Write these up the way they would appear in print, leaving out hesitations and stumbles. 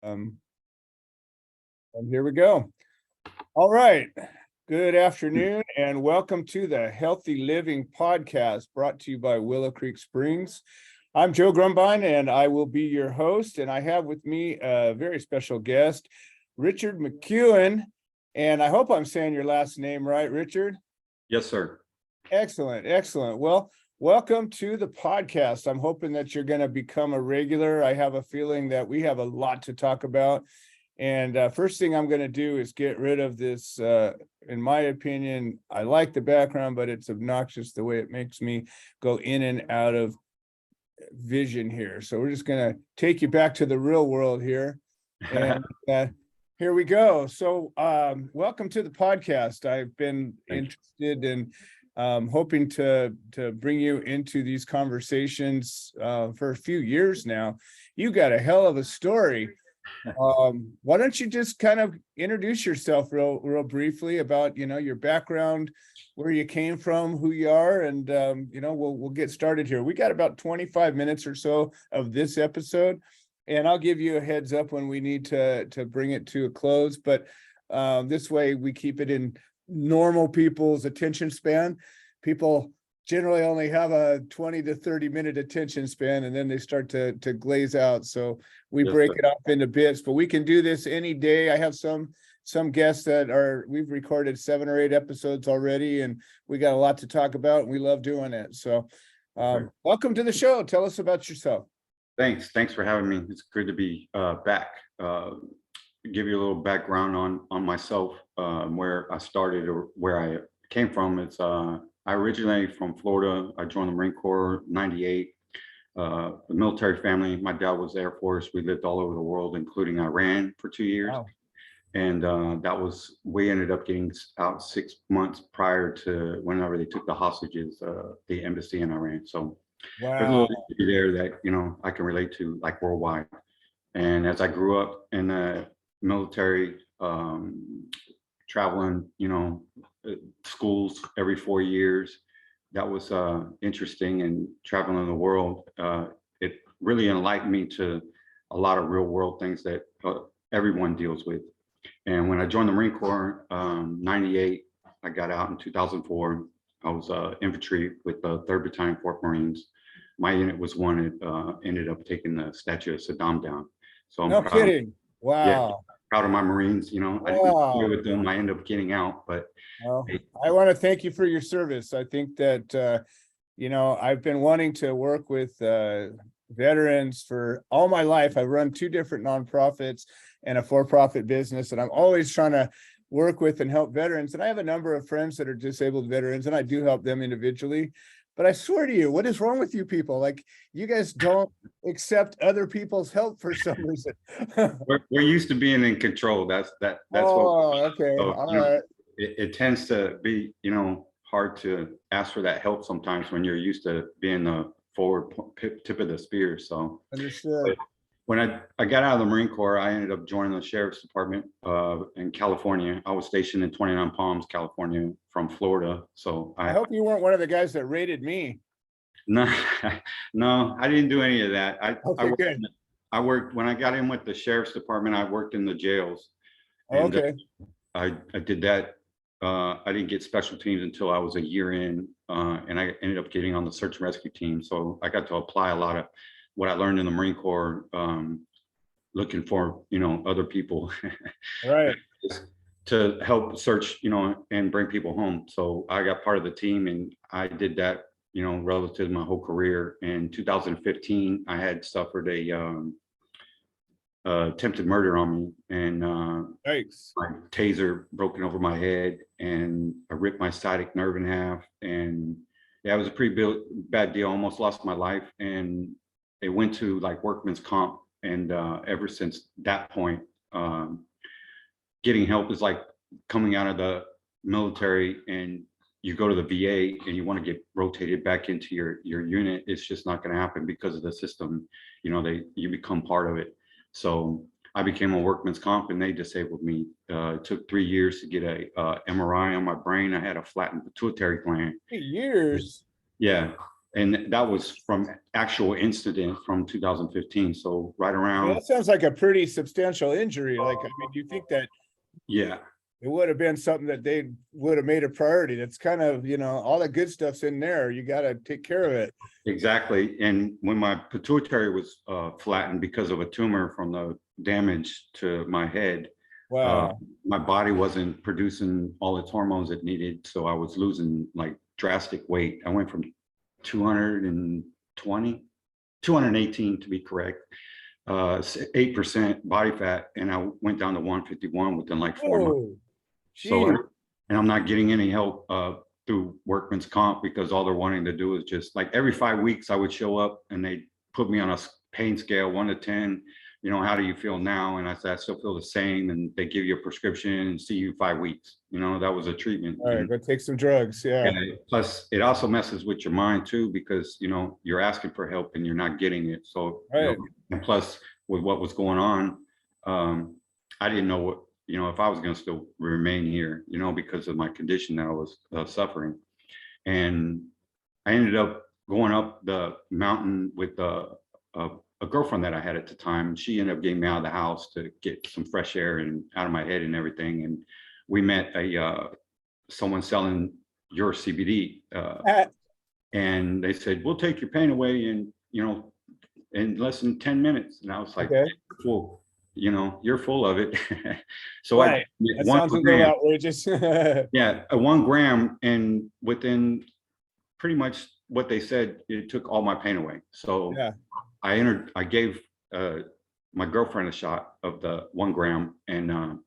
Um, and here we go. All right. Good afternoon and welcome to the Healthy Living Podcast brought to you by Willow Creek Springs. I'm Joe Grumbine and I will be your host. And I have with me a very special guest, Richard McCuen. And I hope I'm saying your last name right, Richard. Yes, sir. Excellent. Excellent. Well, welcome to the podcast. I'm hoping that you're going to become a regular. I have a feeling that we have a lot to talk about. And first thing I'm going to do is get rid of this. In my opinion, I like the background, but it's obnoxious the way it makes me go in and out of vision here. So we're just going to take you back to the real world here. And here we go. So welcome to the podcast. I've been interested in hoping to bring you into these conversations for a few years now. You got a hell of a story. Why don't you just kind of introduce yourself real briefly about, your background, where you came from, who you are, and, we'll get started here. We got about 25 minutes or so of this episode, and I'll give you a heads up when we need to bring it to a close. But this way we keep it in normal people's attention span. People generally only have a 20 to 30 minute attention span, and then they start to glaze out. So we break it up into bits, but we can do this any day. I have some guests that we've recorded 7 or 8 episodes already, and we got a lot to talk about, and we love doing it. So welcome to the show. Tell us about yourself. Thanks for having me. It's good to be back. Give you a little background on myself, where I started or where I came from. It's I originated from Florida. I joined the Marine Corps in '98. The military family. My dad was Air Force. We lived all over the world, including Iran for 2 years. Wow. And we ended up getting out 6 months prior to whenever they took the hostages, the embassy in Iran. So wow. There's a little history there that, I can relate to, like, worldwide. And as I grew up in the military, traveling, schools every 4 years, that was interesting. And traveling the world, it really enlightened me to a lot of real world things that everyone deals with. And when I joined the Marine Corps, '98, I got out in 2004. I was infantry with the 3rd Battalion, 4th Marines. My unit was one that ended up taking the statue of Saddam down. So I'm no kidding. Wow. Yeah, proud of my Marines. I didn't deal with them. I ended up getting out, but I want to thank you for your service. I think that I've been wanting to work with veterans for all my life. I've run 2 different nonprofits and a for-profit business, and I'm always trying to work with and help veterans. And I have a number of friends that are disabled veterans, and I do help them individually. But I swear to you, what is wrong with you people? Like, you guys don't accept other people's help for some reason. we're used to being in control. That's okay. So, all right. It tends to be, hard to ask for that help sometimes when you're used to being the forward tip of the spear. So understood. When I got out of the Marine Corps, I ended up joining the Sheriff's Department in California. I was stationed in 29 Palms, California, from Florida. So I hope you weren't one of the guys that raided me. No, no, I didn't do any of that. I worked when I got in with the Sheriff's Department. I worked in the jails. And, okay. I did that. I didn't get special teams until I was a year in, and I ended up getting on the search and rescue team. So I got to apply a lot of what I learned in the Marine Corps, looking for, other people right to help search, and bring people home. So I got part of the team, and I did that, relative to my whole career. In 2015, I had suffered a attempted murder on me, and my taser broken over my head, and I ripped my sciatic nerve in half. And yeah, it was a pretty bad deal. Almost lost my life, and it went to like workman's comp. And ever since that point, getting help is like coming out of the military and you go to the VA and you want to get rotated back into your unit. It's just not going to happen because of the system. You become part of it. So I became a workman's comp, and they disabled me. It took 3 years to get a MRI on my brain. I had a flattened pituitary gland. 3 years? Yeah. And that was from actual incident from 2015. So right Well, around, that sounds like a pretty substantial injury. Like, I mean, you think that yeah, it would have been something that they would have made a priority. That's kind of, all the good stuff's in there. You got to take care of it. exactly. And when my pituitary was flattened because of a tumor from the damage to my head, uh, Wow. my body wasn't producing all its hormones it needed. So I was losing like drastic weight. I went from 220, 218 to be correct, 8% body fat, and I went down to 151 within like 4 months. Oh, So, gee. and I'm not getting any help through workman's comp because all they're wanting to do is just like every 5 weeks I would show up and they put me on a pain scale 1 to 10. How do you feel now? And I said, I still feel the same. And they give you a prescription and see you 5 weeks. That was a treatment. All right, go take some drugs. Yeah. And plus, it also messes with your mind too, because you're asking for help and you're not getting it. So, Right. and plus, with what was going on, I didn't know what if I was going to still remain here, because of my condition that I was suffering. And I ended up going up the mountain with a girlfriend that I had at the time. She ended up getting me out of the house to get some fresh air and out of my head and everything. And we met someone selling your CBD, and they said, we'll take your pain away in less than 10 minutes. And I was like, Okay. well, you're full of it. So Right. I That one sounds a little gram, outrageous. yeah, a 1 gram, and within pretty much what they said, it took all my pain away. So Yeah. I gave my girlfriend a shot of the 1 gram, and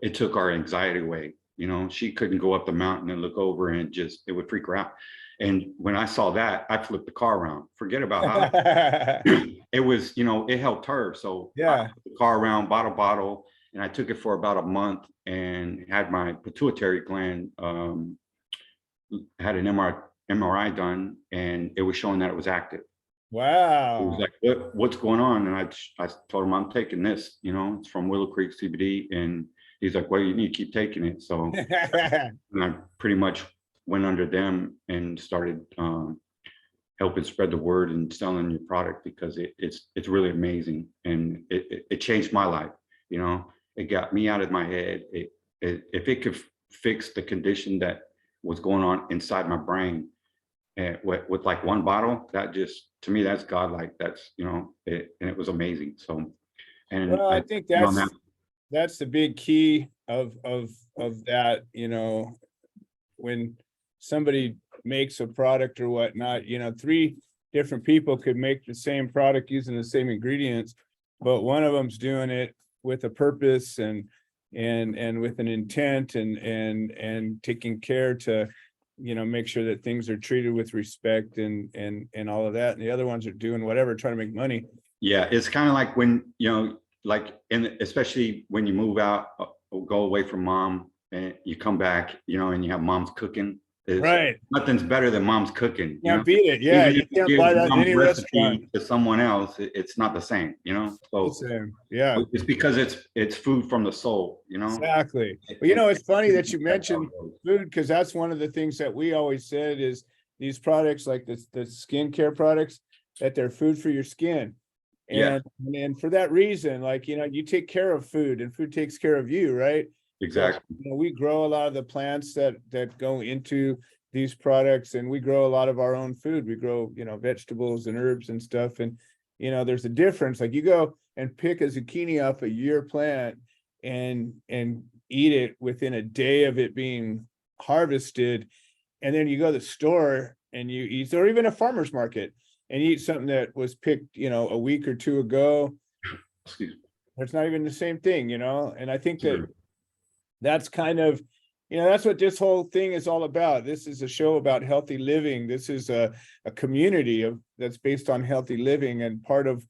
it took our anxiety away. She couldn't go up the mountain and look over, and it would freak her out. And when I saw that, I flipped the car around. Forget about how it was, it helped her. So I Yeah. flipped the car around, bought a bottle, and I took it for about a month and had my pituitary gland, had an MRI done, and it was showing that it was active. He was Wow. like, what's going on? And I told him, I'm taking this, it's from Willow Creek CBD. And he's like, well, you need to keep taking it. So and I pretty much went under them and started helping spread the word and selling your product, because it's really amazing. And it changed my life. It got me out of my head. If it could fix the condition that was going on inside my brain, and with like one bottle, that just, to me, that's godlike. That's, and it was amazing. So, and Well, I I, think now, that's the big key of that, when somebody makes a product or whatnot, three different people could make the same product using the same ingredients, but one of them's doing it with a purpose and with an intent and taking care to make sure that things are treated with respect and all of that, and the other ones are doing whatever, trying to make money. yeah, it's kind of like when, like, especially when you move out, go away from mom, and you come back, and you have mom's cooking. Right. Nothing's better than mom's cooking. Can't beat it. Yeah, Even you if you can't give buy that in mom's any restaurant. recipe to someone else, it's not the same. So Same. Yeah, it's because it's food from the soul. exactly. Well, it's funny that you mentioned food, because that's one of the things that we always said is these products, like the skincare products, that they're food for your skin. Yeah, And for that reason, like, you take care of food and food takes care of you, right? exactly. So, we grow a lot of the plants that go into these products, and we grow a lot of our own food. We grow, vegetables and herbs and stuff. And, there's a difference. Like, you go and pick a zucchini off a year plant and eat it within a day of it being harvested. And then you go to the store and you eat, or even a farmer's market, and you eat something that was picked, a week or two ago. Excuse me. It's not even the same thing, and I think that Sure. that's kind of, that's what this whole thing is all about. This is a show about healthy living. This is a community that's based on healthy living. And part of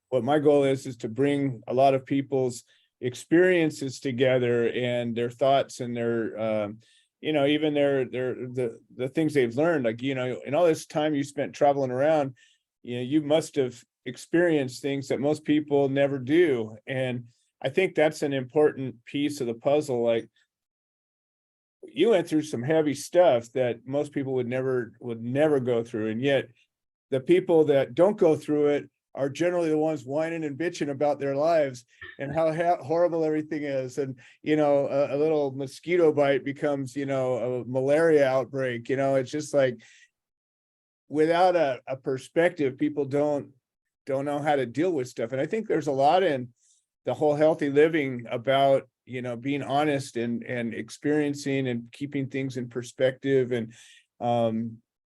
what my goal is to bring a lot of people's experiences together and their thoughts and their, even the things they've learned. Like, in all this time you spent traveling around, you must have experienced things that most people never do. And I think that's an important piece of the puzzle. Like, you went through some heavy stuff that most people would never go through, and yet the people that don't go through it are generally the ones whining and bitching about their lives and how horrible everything is. And, you know, a little mosquito bite becomes, you know, a malaria outbreak. You know, it's just like, without a perspective, people don't know how to deal with stuff. And I think there's a lot in the whole healthy living about, you know, being honest and experiencing and keeping things in perspective, and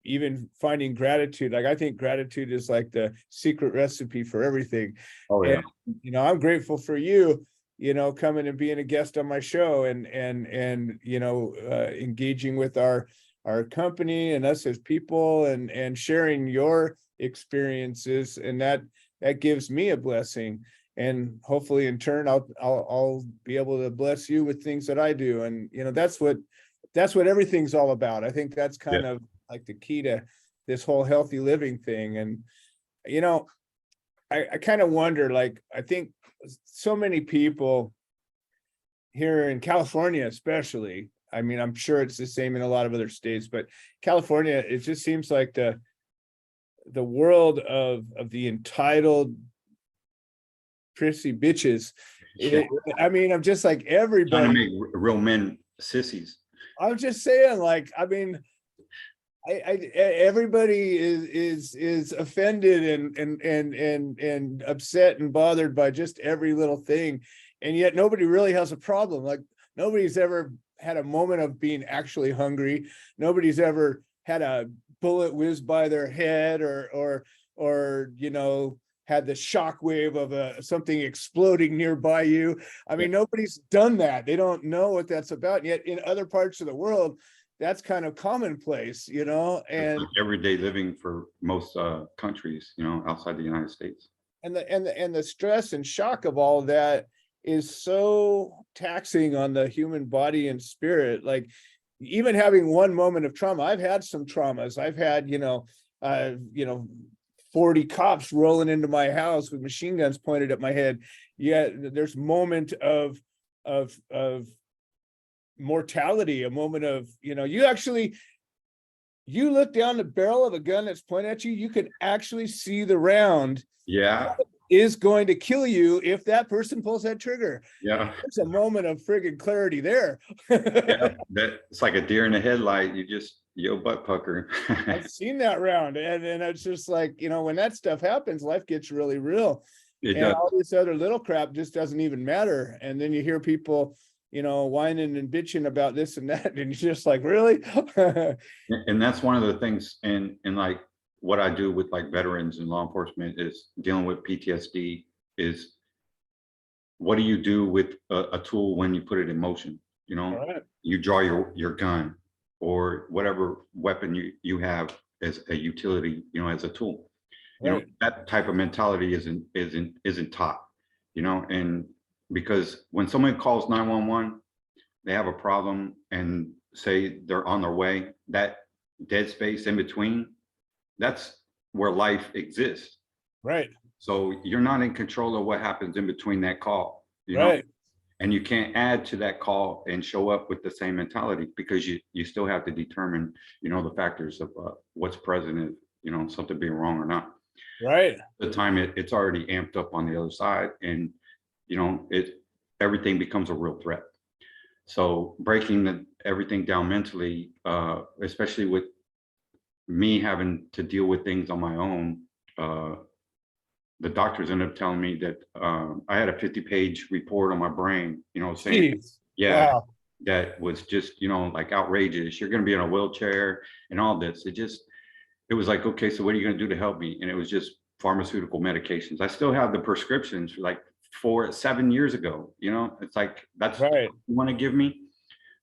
even finding gratitude. Like, I think gratitude is like the secret recipe for everything. Oh, yeah. And, you know, I'm grateful for you, you know, coming and being a guest on my show, and you know, engaging with our company and us as people, and sharing your experiences, and that gives me a blessing. And hopefully in turn, I'll be able to bless you with things that I do. And, you know, that's what everything's all about. I think that's kind of like the key to this whole healthy living thing. And, you know, I kind of wonder, like, I think so many people here in California, especially, I mean, I'm sure it's the same in a lot of other states, but California, it just seems like the world of the entitled prissy bitches. I mean, I'm just like, Trying to everybody, make real men sissies. I'm just saying, like, I mean, everybody is offended and upset and bothered by just every little thing, and yet nobody really has a problem. Like, nobody's ever had a moment of being actually hungry. Nobody's ever had a bullet whiz by their head, or you know, had the shockwave of something exploding nearby you. I mean, nobody's done that. They don't know what that's about. And yet in other parts of the world, that's kind of commonplace, you know. And Like everyday living for most countries, you know, outside the United States. and the stress and shock of all of that is so taxing on the human body and spirit. Like, even having one moment of trauma, I've had some traumas. I've had, you know, 40 cops rolling into my house with machine guns pointed at my head. Yeah, there's moment of mortality, a moment of, you know, you look down the barrel of a gun that's pointed at you, you can actually see the round Yeah. is going to kill you if that person pulls that trigger. Yeah. It's a moment of friggin' clarity there. Yeah. That it's like a deer in the headlight. Your butt pucker. I've seen that round, and it's just like, you know, when that stuff happens, life gets really real. It And does. all this other little crap just doesn't even matter. And then you hear people, you know, whining and bitching about this and that, and you're just like, really? And that's one of the things, and like what I do with like veterans and law enforcement is dealing with PTSD. Is what do you do with a tool when you put it in motion? You know, Right. you draw your gun or whatever weapon you have as a utility, you know, as a tool. You know, Right. that type of mentality isn't taught, you know. And because when someone calls 911, they have a problem and say they're on their way, that dead space in between, that's where life exists. Right. So you're not in control of what happens in between that call, you know. Right. And you can't add to that call and show up with the same mentality, because you still have to determine, you know, the factors of what's present, if, you know, something being wrong or not. Right. The time it's already amped up on the other side, and you know, everything becomes a real threat. So breaking everything down mentally, especially with me having to deal with things on my own, the doctors ended up telling me that I had a 50-page report on my brain, you know, saying, Jeez. yeah, Wow. that was just, you know, like outrageous. You're going to be in a wheelchair and all this. It was like, okay, so what are you going to do to help me? And it was just pharmaceutical medications. I still have the prescriptions like 7 years ago, you know. It's like, that's Right. what you want to give me.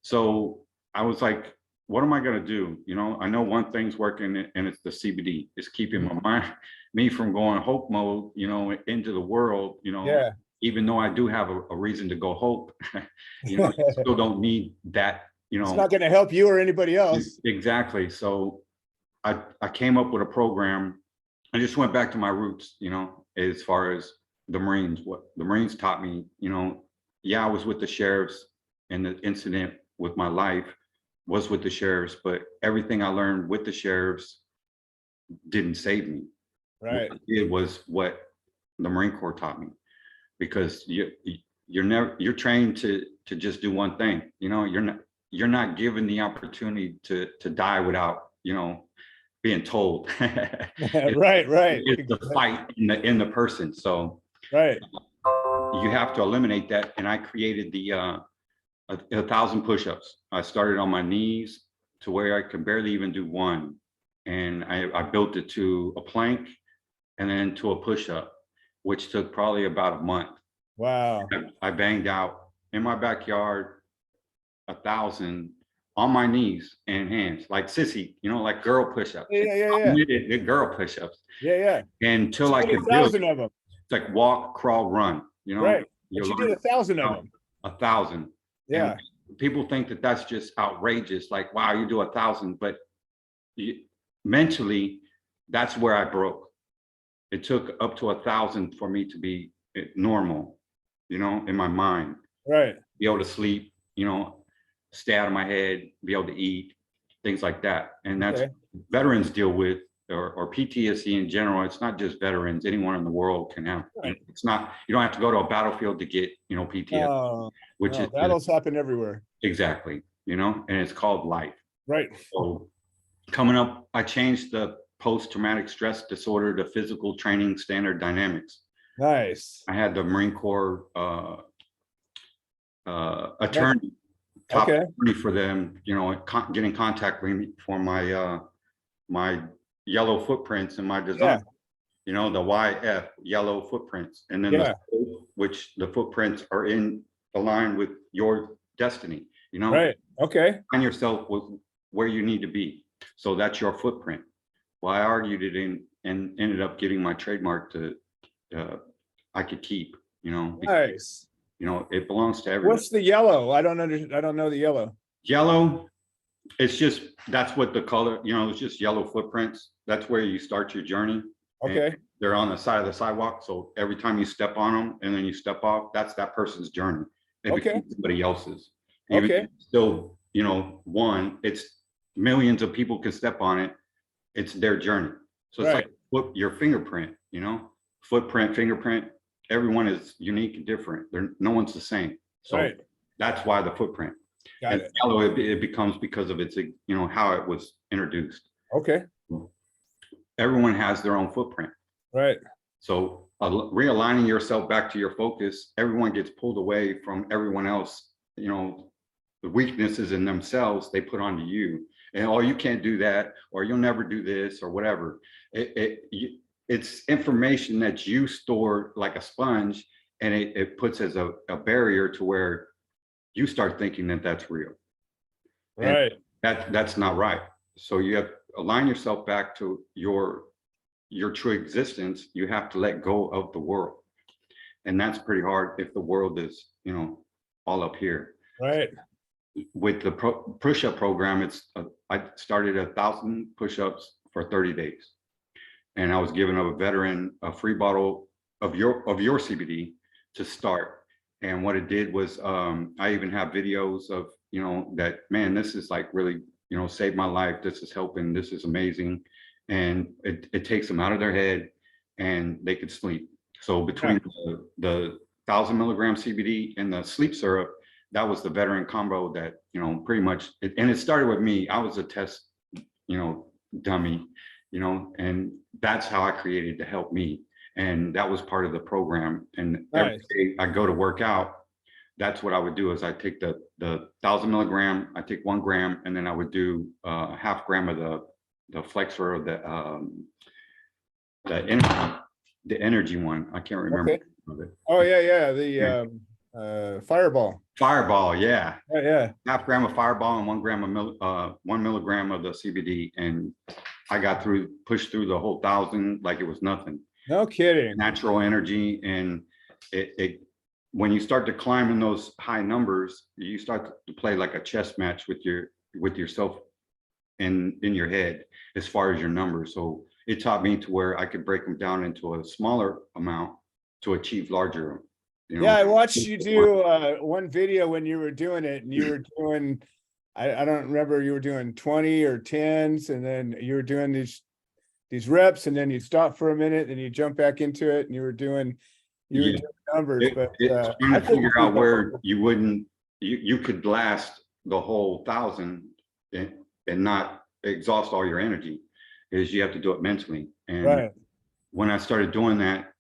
So I was like, what am I going to do? You know, I know one thing's working, and it's the CBD. It's keeping my mind, me from going hope mode, you know, into the world, you know. Yeah. Even though I do have a reason to go hope, you know, I still don't need that, you It's know. not going to help you or anybody else. Exactly. So I came up with a program. I just went back to my roots, you know, as far as the Marines. What the Marines taught me, you know, yeah, I was with the sheriffs, and the incident with my life was with the sheriffs, but everything I learned with the sheriffs didn't save me. Right. It was what the Marine Corps taught me, because you're trained to just do one thing. You're not given the opportunity to die without, being told. Right, right, It's the fight in the person. So right. you have to eliminate that. And I created the 1,000 push-ups. I started on my knees to where I could barely even do one. And I built it to a plank and then to a push-up, which took probably about a month. Wow. I banged out in my backyard 1,000 on my knees and hands, like sissy, like girl push-ups. Yeah. The girl push-ups. Yeah. Until I You did could build 1,000 of them. It's like walk, crawl, run. Right. But you did 1,000 of them. 1,000. Yeah. And people think that that's just outrageous. Like, wow, you do 1,000, but mentally, that's where I broke. It took up to 1,000 for me to be normal, in my mind. Right. Be able to sleep, stay out of my head, be able to eat, things like that. And that's veterans deal with, or PTSD in general. It's not just veterans. Anyone in the world can have. Right. It's not. You don't have to go to a battlefield to get, PTSD. Which is battles happen everywhere. Exactly. And it's called life. Right. So coming up, I changed the post-traumatic stress disorder to physical training standard dynamics. Nice. I had the Marine Corps attorney, top attorney for them, get in contact with me for my my yellow footprints in my design. The YF, yellow footprints, and then the scope, which the footprints are in align with your destiny. Right. Okay. Find yourself with where you need to be. So that's your footprint. Well, I argued it in and ended up getting my trademark to I could keep. Nice. It belongs to everyone. What's the yellow? I don't know the yellow. Yellow. It's just, that's what the color, it's just yellow footprints. That's where you start your journey. Okay. And they're on the side of the sidewalk. So every time you step on them and then you step off, that's that person's journey. It becomes somebody else's. Even if it's still, one, it's millions of people can step on it. It's their journey. So it's like your fingerprint, footprint, fingerprint. Everyone is unique and different. No one's the same. So that's why the footprint. And yellow, it becomes because of its, how it was introduced. Okay. Everyone has their own footprint. Right. So realigning yourself back to your focus, everyone gets pulled away from everyone else, the weaknesses in themselves they put onto you. And, oh, you can't do that, or you'll never do this, or whatever. It's information that you store like a sponge, and it puts as a barrier to where you start thinking that that's real. Right. And that's not right. So you have to align yourself back to your true existence. You have to let go of the world. And that's pretty hard if the world is, all up here. Right. With the push-up program, I started 1,000 push-ups for 30 days. And I was given a veteran a free bottle of your CBD to start. And what it did was, I even have videos of, that, man, this is like really, saved my life. This is helping. This is amazing. And it takes them out of their head and they could sleep. So between the 1,000 milligram CBD and the sleep syrup, that was the veteran combo that, pretty much, and it started with me. I was a test, dummy, and that's how I created to help me. And that was part of the program. And every day I go to work out, that's what I would do is I take the 1,000 milligram, I take 1 gram, and then I would do half gram of the flexor or the energy one. I can't remember. Okay. Oh yeah. The Fireball. Fireball, yeah. Yeah. Half gram of Fireball and 1 gram of 1 milligram of the CBD. And I got pushed through the whole 1,000 like it was nothing. No kidding. Natural energy. And when you start to climb in those high numbers, you start to play like a chess match with yourself in your head as far as your numbers. So it taught me to where I could break them down into a smaller amount to achieve larger. Yeah, I watched you do one video when you were doing it, and you were doing, I don't remember, you were doing 20 or 10s, and then you were doing these these reps, and then you stop for a minute, and you jump back into it, and you were doing Yeah. numbers. But It's trying I to couldn't figure keep out up where with you could last the whole 1,000 and not exhaust all your energy, is you have to do it mentally. it. And Right. when I started doing that,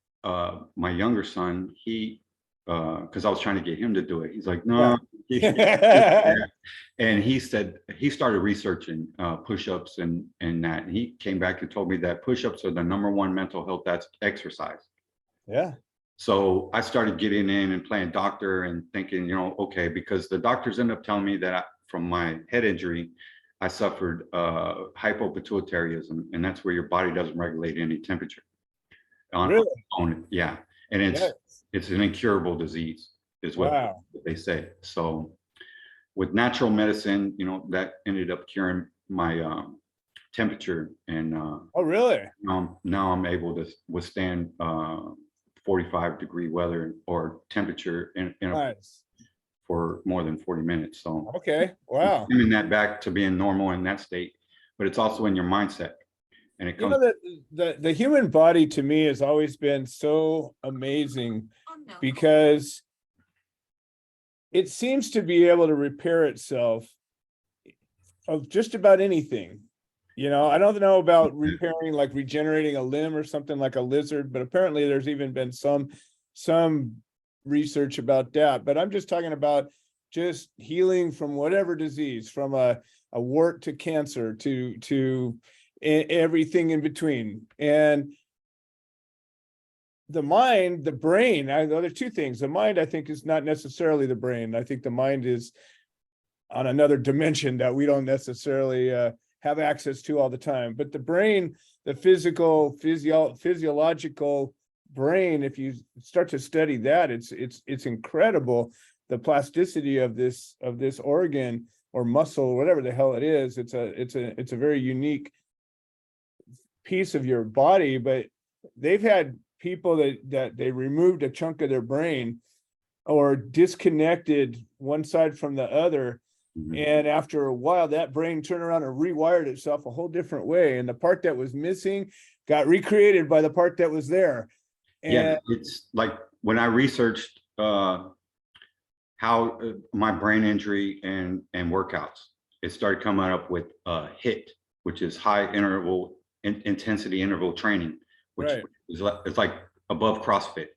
my younger son, because I was trying to get him to do it, he's like, no. Yeah. And he said he started researching push-ups and that. And he came back and told me that push-ups are the #1 mental health exercise. Yeah. So I started getting in and playing doctor and thinking, okay, because the doctors ended up telling me that from my head injury, I suffered hypopituitarism, and that's where your body doesn't regulate any temperature Really? on it. Yeah, and Yes. it's an incurable disease, is what Wow. they say. So with natural medicine, that ended up curing my temperature, and Oh, really? now I'm able to withstand 45-degree weather or temperature Nice. for more than 40 minutes. So Okay. Wow. bringing that back to being normal in that state, but it's also in your mindset, and it You comes. know, the human body to me has always been so amazing because it seems to be able to repair itself of just about anything. I don't know about repairing, like regenerating a limb or something like a lizard, but apparently there's even been some research about that. But I'm just talking about just healing from whatever disease, from a wart to cancer to everything in between. And the mind, the brain, there's two things. The mind, I think, is not necessarily the brain. I think the mind is on another dimension that we don't necessarily have access to all the time. But the brain, the physiological brain, if you start to study that, it's incredible, the plasticity of this organ or muscle, whatever the hell it is. It's a very unique piece of your body. But they've had people that they removed a chunk of their brain or disconnected one side from the other. And after a while, that brain turned around and rewired itself a whole different way. And the part that was missing got recreated by the part that was there. And Yeah, it's like when I researched how my brain injury and workouts, it started coming up with HIIT, which is high interval intensity interval training, which right. it's like above CrossFit.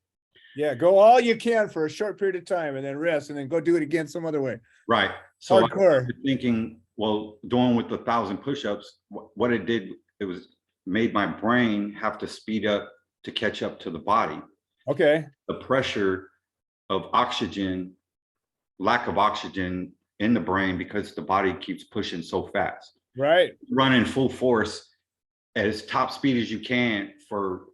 Yeah, go all you can for a short period of time and then rest and then go do it again some other way. Right. So I hardcore. was thinking, well, doing with the 1,000 push-ups, what it did, it was made my brain have to speed up to catch up to the body. Okay. The pressure of oxygen, lack of oxygen in the brain, because the body keeps pushing so fast. Right. Running full force at as top speed as you can for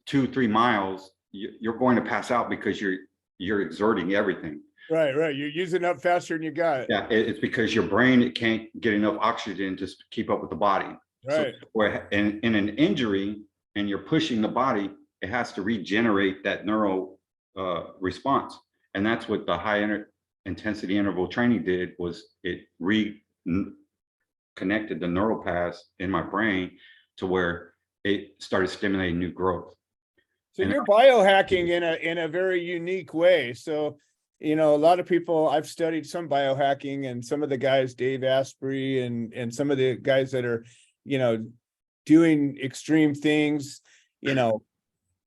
2-3 miles, you're going to pass out because you're exerting everything. Right. You're using up faster than you got. Yeah, it's because your brain, it can't get enough oxygen to keep up with the body. Right. So in an injury, and you're pushing the body, it has to regenerate that neural response. And that's what the high intensity interval training did, was it reconnected the neural paths in my brain to where it started stimulating new growth. So you're biohacking in a very unique way. So, a lot of people, I've studied some biohacking, and some of the guys, Dave Asprey and some of the guys that are, doing extreme things,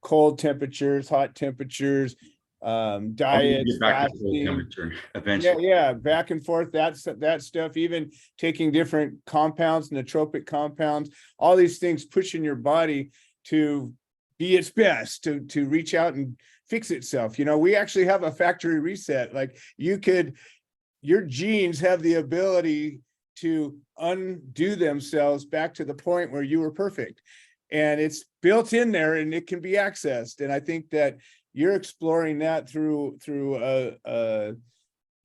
cold temperatures, hot temperatures, diets, fasting. Eventually. Yeah, back and forth. That stuff, even taking different compounds, nootropic compounds, all these things pushing your body to be its best, to reach out and fix itself. We actually have a factory reset. Like your genes have the ability to undo themselves back to the point where you were perfect. And it's built in there and it can be accessed. And I think that you're exploring that through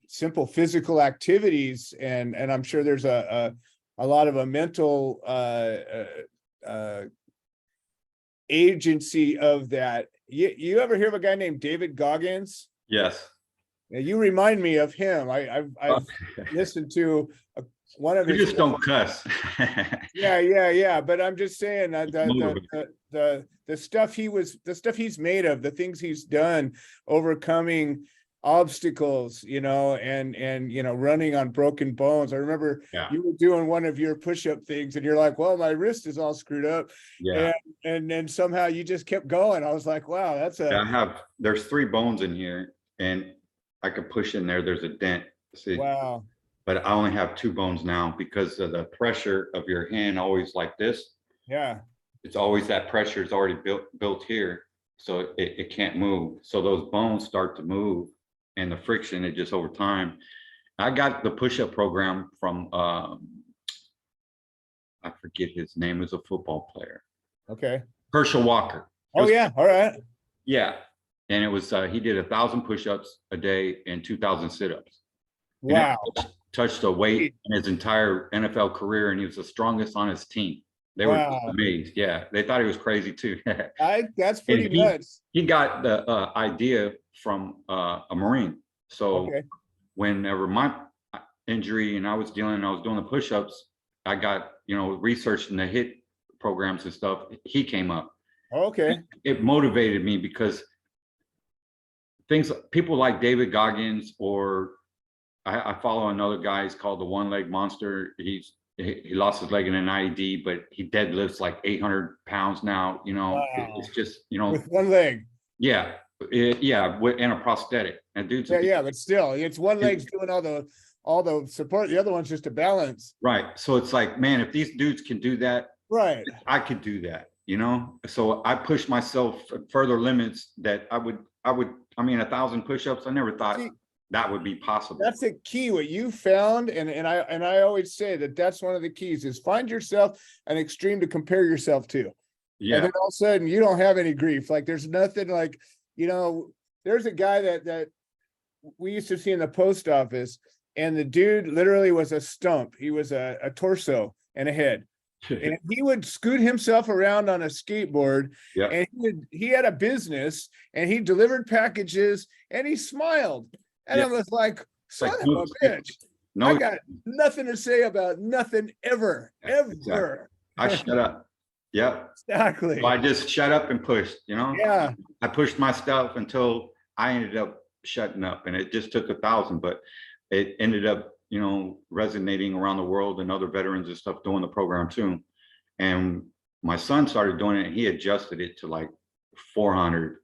simple physical activities. And I'm sure there's a lot of a mental agency of that. You ever hear of a guy named David Goggins? Yes. Now, you remind me of him. I've listened to one of You his just don't cuss. yeah. But I'm just saying that Motivate. the stuff the stuff he's made of, the things he's done, overcoming obstacles, and running on broken bones. I remember Yeah, you were doing one of your push-up things and you're like, well, my wrist is all screwed up. yeah. And then somehow you just kept going. I was like, wow, There's 3 bones in here and I could push in there. There's a dent. See, wow. but I only have 2 bones now because of the pressure of your hand always like this. Yeah. It's always that pressure is already built here. So it can't move. So those bones start to move and the friction, it just over time. I got the push-up program from, I forget his name, is a football player. Okay. Herschel Walker. Oh yeah. All right. Yeah. And it was, he did 1,000 push-ups a day and 2,000 sit-ups. And Wow. touched a weight in his entire NFL career, and he was the strongest on his team. They were Wow. amazed. Yeah, they thought he was crazy too. That's pretty And nuts. he got the idea from a Marine. So Okay. whenever my injury and I was doing the push-ups, I got, researching the HIT programs and stuff. He came up. Okay. It motivated me because people like David Goggins, or I follow another guy. He's called the One Leg Monster. He lost his leg in an IED, but he deadlifts like 800 pounds now. Wow. It's just, With one leg. yeah, and a prosthetic. And dude's Yeah, but still, it's one leg's doing all the support. The other one's just a balance. right. So it's like, man, if these dudes can do that, Right. I could do that. So I pushed myself further limits that I mean, 1,000 push-ups. I never thought that would be possible. That's the key. What you found, and I always say that's one of the keys is find yourself an extreme to compare yourself to. Yeah. And then all of a sudden you don't have any grief. Like there's nothing like, there's a guy that we used to see in the post office, and the dude literally was a stump. He was a torso and a head. And he would scoot himself around on a skateboard. Yeah. And he had a business and he delivered packages and he smiled. And I was like, son of a bitch. I got nothing to say about nothing ever. Exactly. I shut up. Yeah. Exactly. So I just shut up and pushed, Yeah. I pushed myself until I ended up shutting up, and it just took 1,000, but it ended up, resonating around the world, and other veterans and stuff doing the program too. And my son started doing it, and he adjusted it to like 400,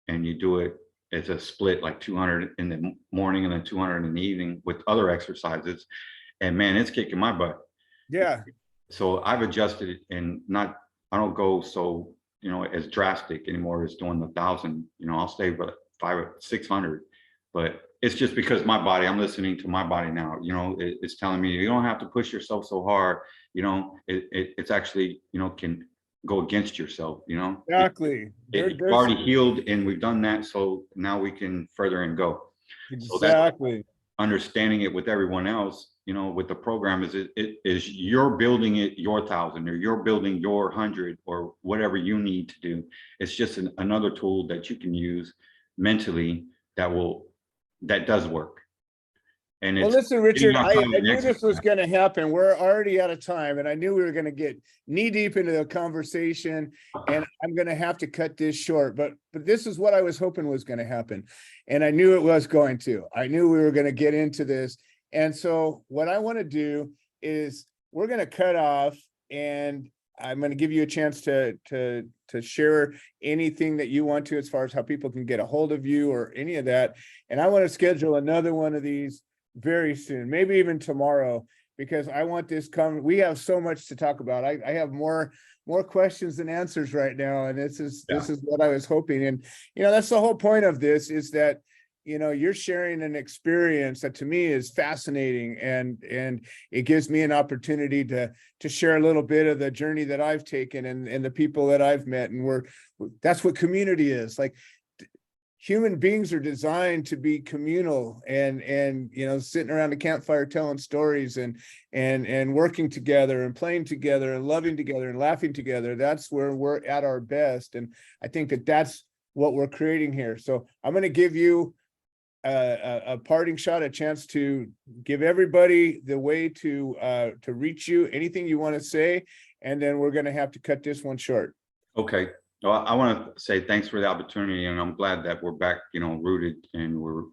and you do it as a split, like 200 in the morning and then 200 in the evening with other exercises. And man, it's kicking my butt. Yeah. So I've adjusted it, and I don't go so, as drastic anymore as doing the 1,000. I'll stay with 500 or 600, but it's just because I'm listening to my body now. It's telling me you don't have to push yourself so hard. It's actually, can go against yourself. Exactly. You've already healed, and we've done that. So now we can further and go. Exactly. So understanding it with everyone else, with the program is you're building it your 1,000, or you're building your 100, or whatever you need to do. It's just another tool that you can use mentally that does work. And well, listen, Richard, I knew this was going to happen. We're already out of time, and I knew we were going to get knee deep into the conversation, and I'm going to have to cut this short. But this is what I was hoping was going to happen, and I knew it was going to. I knew we were going to get into this, and so what I want to do is we're going to cut off, and I'm going to give you a chance to share anything that you want to as far as how people can get a hold of you or any of that. And I want to schedule another one of these very soon, maybe even tomorrow, because I want this we have so much to talk about. I have more questions than answers right now. And this is what I was hoping. And, that's the whole point of this, is that, you're sharing an experience that to me is fascinating, and it gives me an opportunity to share a little bit of the journey that I've taken and the people that I've met. And that's what community is. Like, human beings are designed to be communal and sitting around a campfire telling stories and working together and playing together and loving together and laughing together. That's where we're at our best. And I think that's what we're creating here. So I'm going to give you a parting shot, a chance to give everybody the way to reach you, anything you want to say, and then we're going to have to cut this one short. Okay. Well, I want to say thanks for the opportunity, and I'm glad that we're back, rooted, and we're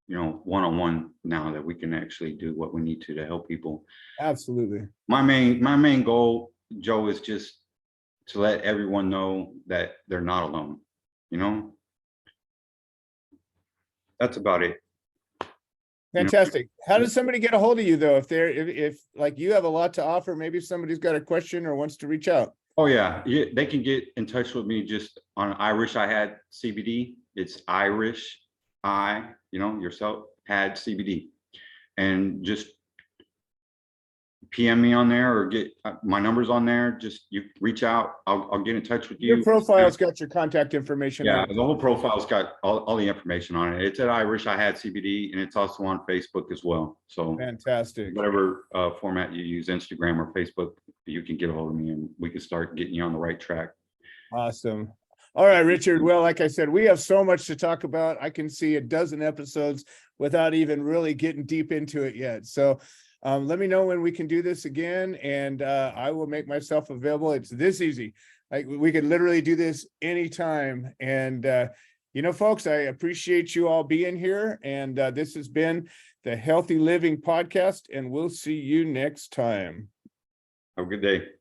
one-on-one now, that we can actually do what we need to help people. Absolutely. My main goal, Joe, is just to let everyone know that they're not alone. That's about it. Fantastic. How does somebody get a hold of you though? If like you have a lot to offer, maybe somebody's got a question or wants to reach out. Oh yeah, they can get in touch with me just on I Wish I Had CBD. It's Irish, yourself had CBD, and just PM me on there or get my numbers on there. Just you reach out. I'll get in touch with you. Your profile's got your contact information. Yeah, the whole profile's got all the information on it. It's at I Wish I Had CBD, and it's also on Facebook as well. So fantastic. Whatever format you use, Instagram or Facebook, you can get a hold of me, and we can start getting you on the right track. Awesome. All right, Richard. Well, like I said, we have so much to talk about. I can see a dozen episodes without even really getting deep into it yet. So let me know when we can do this again, and I will make myself available. It's this easy. Like we could literally do this anytime. And, folks, I appreciate you all being here. And this has been the Healthy Living Podcast, and we'll see you next time. Have a good day.